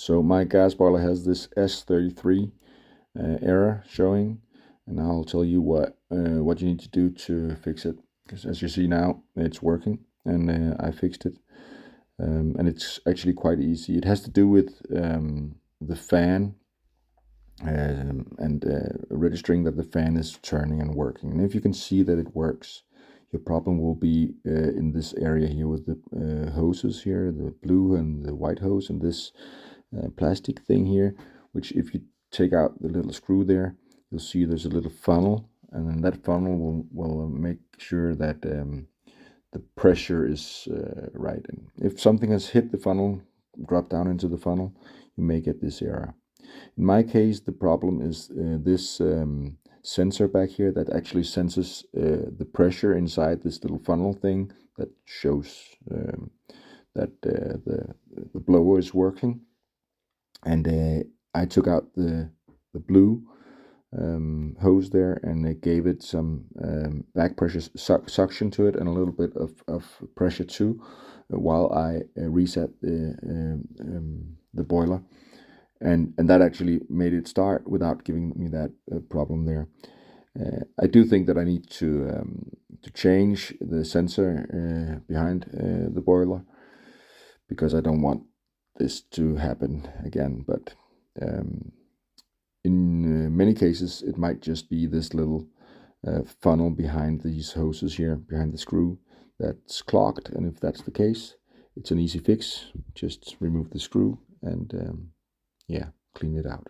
So my gas boiler has this S33 error showing, and I'll tell you what you need to do to fix it. Because as you see now, it's working, and I fixed it, and it's actually quite easy. It has to do with the fan and registering that the fan is turning and working. And if you can see that it works, your problem will be in this area here with the hoses here, the blue and the white hose, and this plastic thing here, which if you take out the little screw there, you'll see there's a little funnel, and then that funnel will make sure that the pressure is right. And if something has hit the funnel, drop down into the funnel, you may get this error. In my case, the problem is this sensor back here that actually senses the pressure inside this little funnel thing that shows that the blower is working. And I took out the blue hose there, and it gave it some back pressure suction to it, and a little bit of pressure too, while I reset the boiler. And that actually made it start without giving me that problem there. I do think that I need to change the sensor behind the boiler, because I don't want this to happen again. But in many cases, it might just be this little funnel behind these hoses here, behind the screw, that's clogged. And if that's the case, it's an easy fix. Just remove the screw and yeah, clean it out.